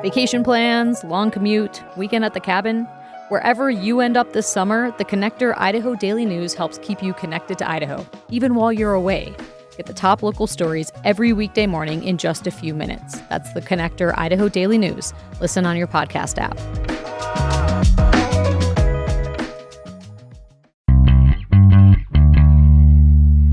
Vacation plans, long commute, weekend at the cabin. Wherever you end up this summer, the Connector Idaho Daily News helps keep you connected to Idaho, even while you're away. Get the top local stories every weekday morning in just a few minutes. That's the Connector Idaho Daily News. Listen on your podcast app.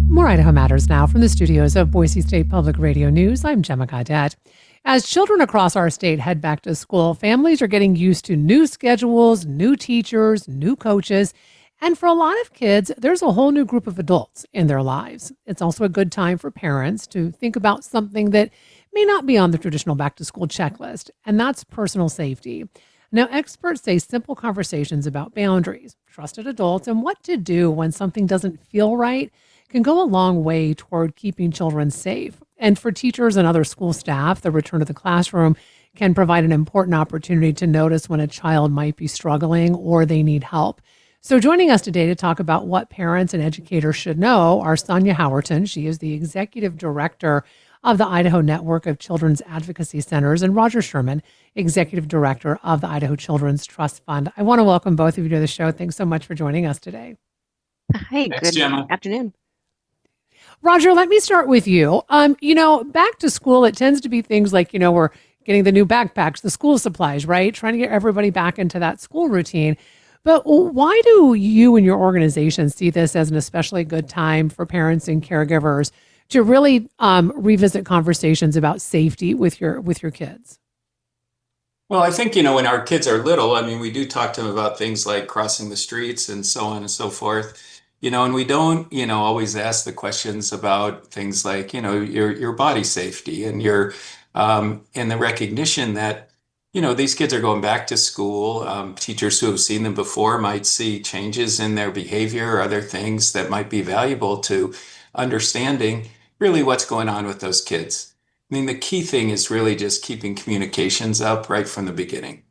More Idaho Matters now from the studios of Boise State Public Radio News. I'm Gemma Gaudet. As children across our state head back to school, families are getting used to new schedules, new teachers, new coaches, and for a lot of kids, there's a whole new group of adults in their lives. It's also a good time for parents to think about something that may not be on the traditional back-to-school checklist, and that's personal safety. Now, experts say simple conversations about boundaries, trusted adults, and what to do when something doesn't feel right can go a long way toward keeping children safe. And for teachers and other school staff, the return to the classroom can provide an important opportunity to notice when a child might be struggling or they need help. So joining us today to talk about what parents and educators should know are Sonia Howerton. She is the executive director of the Idaho Network of Children's Advocacy Centers, and Roger Sherman, executive director of the Idaho Children's Trust Fund. I want to welcome both of you to the show. Thanks so much for joining us today. Hi, good afternoon. Roger, let me start with you. Back to school, it tends to be things like, we're getting the new backpacks, the school supplies, right? Trying to get everybody back into that school routine. But why do you and your organization see this as an especially good time for parents and caregivers to really revisit conversations about safety with your kids? Well, I think, when our kids are little, we do talk to them about things like crossing the streets and so on and so forth. And we don't, always ask the questions about things like, your body safety and and the recognition that, these kids are going back to school. Teachers who have seen them before might see changes in their behavior or other things that might be valuable to understanding really what's going on with those kids. The key thing is really just keeping communications up right from the beginning.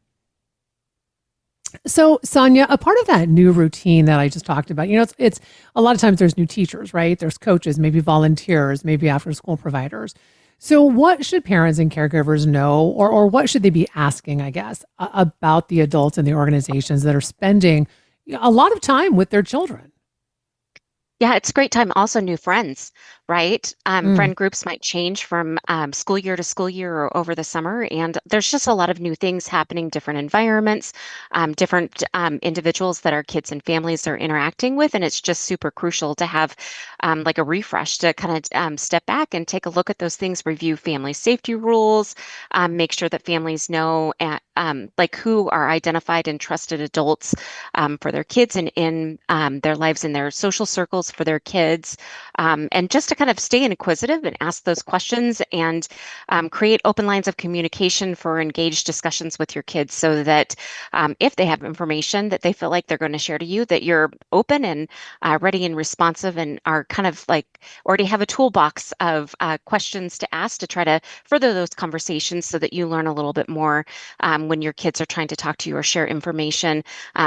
So, Sonia, a part of that new routine that I just talked about, it's a lot of times there's new teachers, right? There's coaches, maybe volunteers, maybe after school providers. So what should parents and caregivers know, or what should they be asking, I guess, about the adults and the organizations that are spending a lot of time with their children? Yeah, it's a great time. Also, new friends, right? Friend groups might change from school year to school year or over the summer. And there's just a lot of new things happening, different environments, different individuals that our kids and families are interacting with. And it's just super crucial to have like a refresh to kind of step back and take a look at those things, review family safety rules, make sure that families know like who are identified and trusted adults for their kids and in their lives in their social circles for their kids, and just to kind of stay inquisitive and ask those questions and create open lines of communication for engaged discussions with your kids so that if they have information that they feel like they're going to share to you, that you're open and ready and responsive and are kind of like already have a toolbox of questions to ask to try to further those conversations so that you learn a little bit more when your kids are trying to talk to you or share information,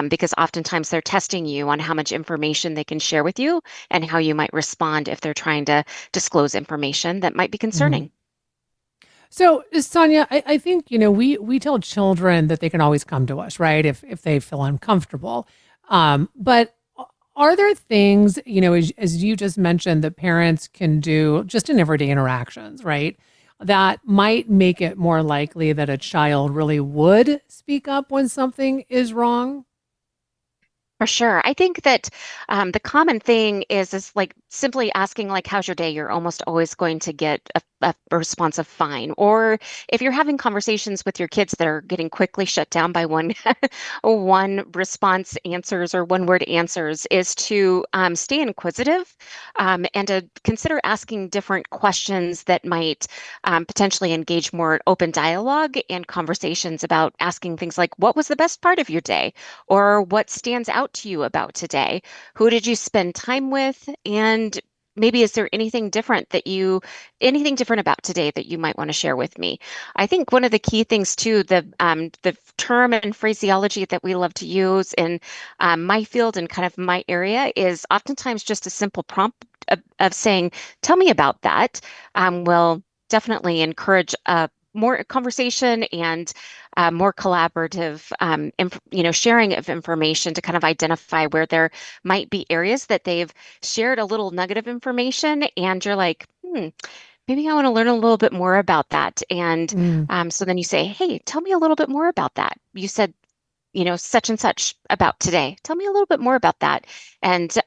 because oftentimes they're testing you on how much information they can share with you and how you might respond if they're trying to disclose information that might be concerning. So, Sonia, I think, we tell children that they can always come to us, right, if they feel uncomfortable. But are there things, as you just mentioned, that parents can do just in everyday interactions, right, that might make it more likely that a child really would speak up when something is wrong? For sure. I think that the common thing is like simply asking like, how's your day? You're almost always going to get a response of fine. Or if you're having conversations with your kids that are getting quickly shut down by one one response answers or one word answers, is to stay inquisitive and to consider asking different questions that might potentially engage more open dialogue and conversations about asking things like, what was the best part of your day? Or what stands out to you about today? Who did you spend time with? And maybe is there anything different about today that you might want to share with me? I think one of the key things too, the term and phraseology that we love to use in my field and kind of my area is oftentimes just a simple prompt of saying, tell me about that, will definitely encourage a more conversation and more collaborative, sharing of information to kind of identify where there might be areas that they've shared a little nugget of information, and you're like, maybe I want to learn a little bit more about that. And Mm. so then you say, hey, tell me a little bit more about that. You said, such and such about today. Tell me a little bit more about that. And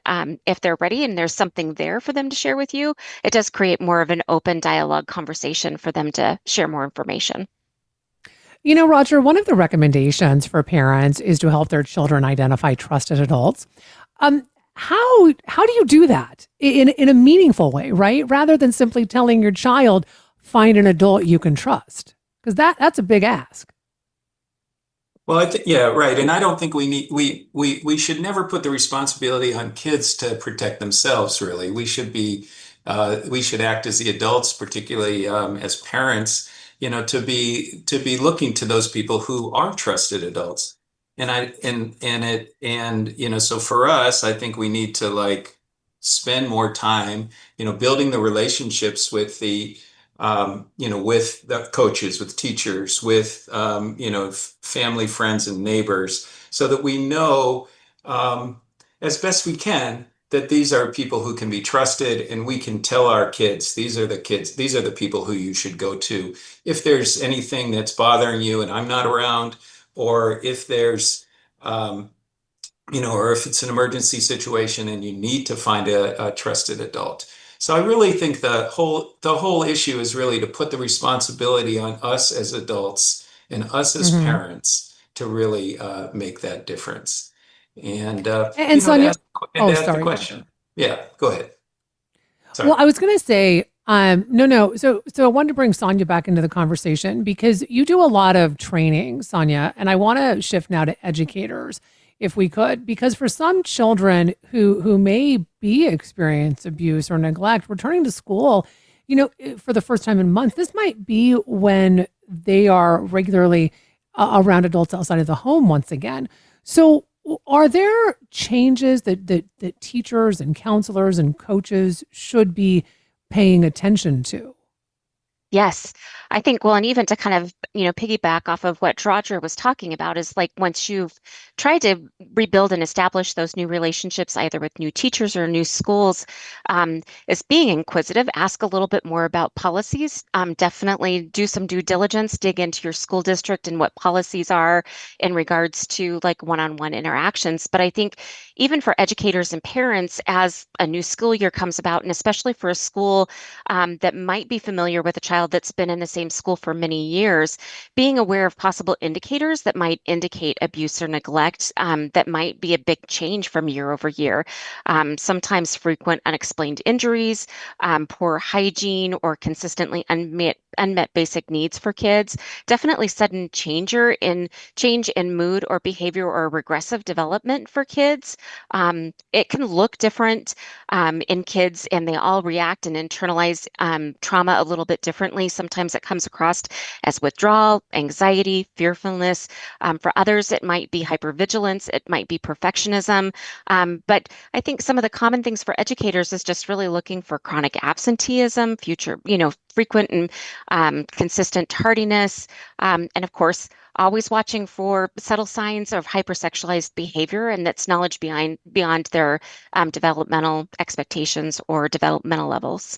if they're ready and there's something there for them to share with you, it does create more of an open dialogue conversation for them to share more information. Roger, one of the recommendations for parents is to help their children identify trusted adults. Um, how do you do that in a meaningful way, right? Rather than simply telling your child, find an adult you can trust, because that's a big ask. Well, I think, yeah, right. And I don't think we should never put the responsibility on kids to protect themselves, really. We should act as the adults, particularly as parents, to be looking to those people who are trusted adults. So for us, I think we need to like spend more time, building the relationships with the coaches, with teachers, with, family, friends, and neighbors, so that we know, as best we can, that these are people who can be trusted, and we can tell our kids, these are the people who you should go to if there's anything that's bothering you and I'm not around, or if there's, um, or if it's an emergency situation and you need to find a trusted adult. So I really think the whole issue is really to put the responsibility on us as adults and us as Hmm. parents to really make that difference. And And Sonia, to oh, ask the sorry, go ahead. question. Yeah, go ahead. Sorry. Well, I was going to say, no. So I wanted to bring Sonia back into the conversation because you do a lot of training, Sonia, and I want to shift now to educators, if we could, because for some children who may be experience abuse or neglect, returning to school, for the first time in months, this might be when they are regularly around adults outside of the home once again. So are there changes that teachers and counselors and coaches should be paying attention to? Yes, I think, well, and even to kind of, piggyback off of what Roger was talking about is like once you've tried to rebuild and establish those new relationships, either with new teachers or new schools, is being inquisitive, ask a little bit more about policies. Definitely do some due diligence, dig into your school district and what policies are in regards to like one-on-one interactions. But I think even for educators and parents, as a new school year comes about, and especially for a school that might be familiar with a child that's been in the same school for many years, being aware of possible indicators that might indicate abuse or neglect, that might be a big change from year over year. Sometimes frequent unexplained injuries, poor hygiene, or consistently unmet basic needs for kids. Definitely sudden change in mood or behavior or regressive development for kids. It can look different in kids, and they all react and internalize trauma a little bit differently. Sometimes it comes across as withdrawal, anxiety, fearfulness. For others, it might be hypervigilance, it might be perfectionism. But I think some of the common things for educators is just really looking for chronic absenteeism, frequent and consistent tardiness, and of course, always watching for subtle signs of hypersexualized behavior, and that's knowledge beyond their developmental expectations or developmental levels.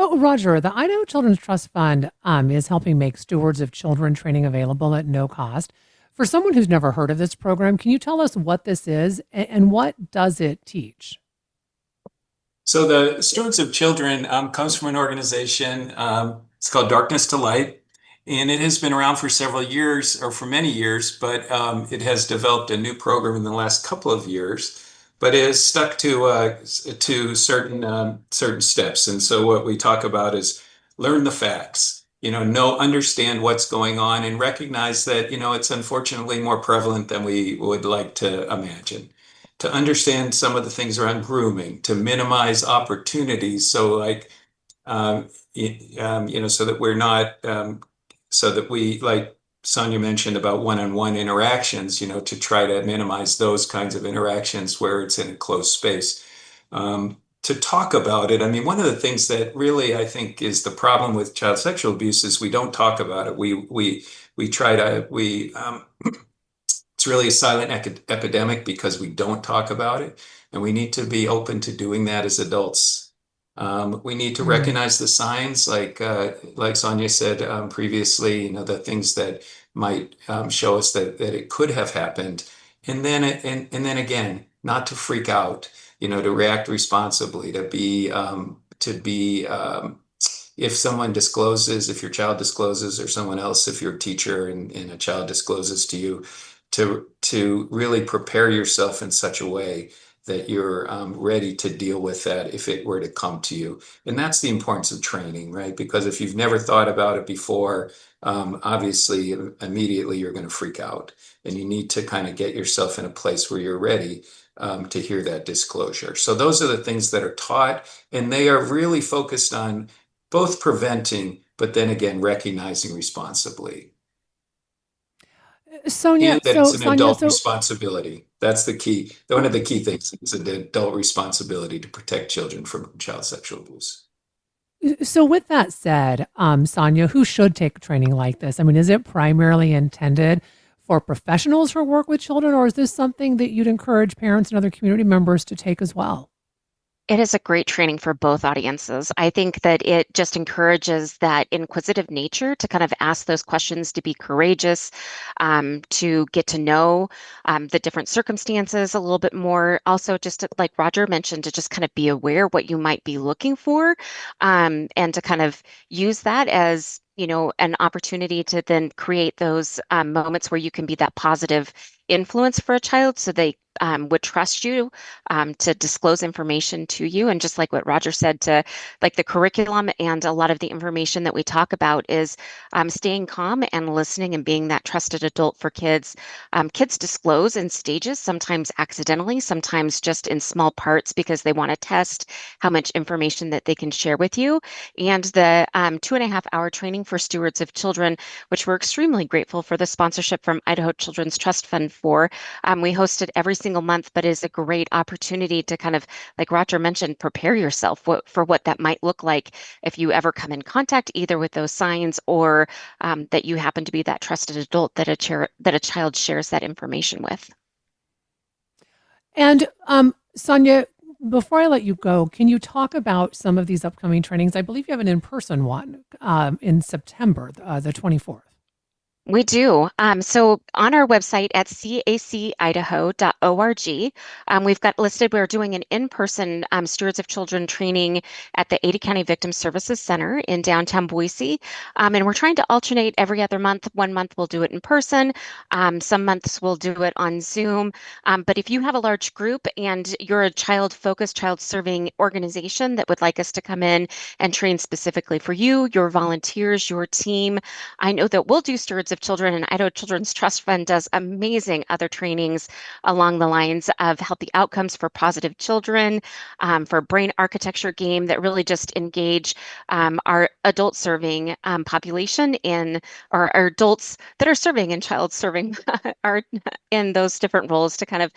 Oh, Roger, the Idaho Children's Trust Fund is helping make stewards of children training available at no cost. For someone who's never heard of this program, can you tell us what this is and what does it teach? So the Stewards of Children comes from an organization. It's called Darkness to Light, and it has been around for several years, or for many years. But it has developed a new program in the last couple of years. But it has stuck to certain steps. And so what we talk about is learn the facts. Understand what's going on, and recognize that it's unfortunately more prevalent than we would like to imagine, to understand some of the things around grooming, to minimize opportunities. So like, so that we're not, so that we, like Sonia mentioned about one-on-one interactions, to try to minimize those kinds of interactions where it's in a closed space. to talk about it. I mean, one of the things that really I think is the problem with child sexual abuse is we don't talk about it. We try to we it's really a silent epidemic because we don't talk about it, and we need to be open to doing that as adults. We need to Mm. recognize the signs, like Sonia said previously, the things that might show us that it could have happened, and then again, not to freak out, to react responsibly, to be if someone discloses, if your child discloses, or someone else, if you're a teacher and a child discloses to you, to really prepare yourself in such a way that you're ready to deal with that if it were to come to you. And that's the importance of training, right? Because if you've never thought about it before, obviously, immediately you're going to freak out. And you need to kind of get yourself in a place where you're ready to hear that disclosure. So those are the things that are taught, and they are really focused on both preventing, but then again, recognizing responsibly. Sonia, And that it's an Sonia, adult responsibility. That's the key. One of the key things is an adult responsibility to protect children from child sexual abuse. so with that said, Sonia, who should take training like this? I mean, is it primarily intended for professionals who work with children, or is this something that you'd encourage parents and other community members to take as well? It is a great training for both audiences. I think that it just encourages that inquisitive nature to kind of ask those questions, to be courageous, to get to know the different circumstances a little bit more. Also, just like Roger mentioned, to just kind of be aware what you might be looking for, and to kind of use that as an opportunity to then create those moments where you can be that positive influence for a child so they would trust you to disclose information to you. And just like what Roger said, to like the curriculum and a lot of the information that we talk about is staying calm and listening and being that trusted adult for kids. Kids disclose in stages, sometimes accidentally, sometimes just in small parts because they want to test how much information that they can share with you. And the 2.5 hour training for stewards of children, which we're extremely grateful for the sponsorship from Idaho Children's Trust Fund for. We host it every single month, but is a great opportunity to kind of, like Roger mentioned, prepare yourself for what that might look like if you ever come in contact either with those signs or that you happen to be that trusted adult that a child shares that information with. And Sonia, before I let you go, can you talk about some of these upcoming trainings? I believe you have an in-person one in September, the 24th. We do. So on our website at cacidaho.org, we've got listed, we're doing an in-person Stewards of Children training at the Ada County Victim Services Center in downtown Boise. And we're trying to alternate every other month. One month we'll do it in person. Some months we'll do it on Zoom. But if you have a large group and you're a child-focused, child-serving organization that would like us to come in and train specifically for you, your volunteers, your team, I know that we'll do Stewards of Children, and Idaho Children's Trust Fund does amazing other trainings along the lines of healthy outcomes for positive children, for brain architecture game that really just engage our adult serving population or our adults that are serving and child serving are in those different roles to kind of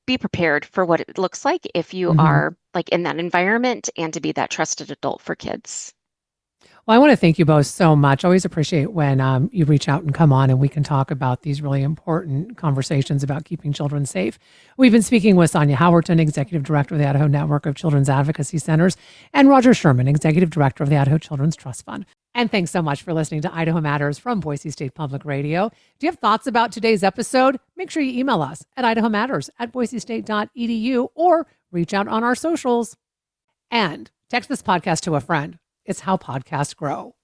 be prepared for what it looks like if you are like in that environment and to be that trusted adult for kids. Well, I want to thank you both so much. Always appreciate when you reach out and come on and we can talk about these really important conversations about keeping children safe. We've been speaking with Sonia Howerton, Executive Director of the Idaho Network of Children's Advocacy Centers, and Roger Sherman, Executive Director of the Idaho Children's Trust Fund. And thanks so much for listening to Idaho Matters from Boise State Public Radio. Do you have thoughts about today's episode? Make sure you email us at idahomatters@boisestate.edu or reach out on our socials. And text this podcast to a friend. It's how podcasts grow.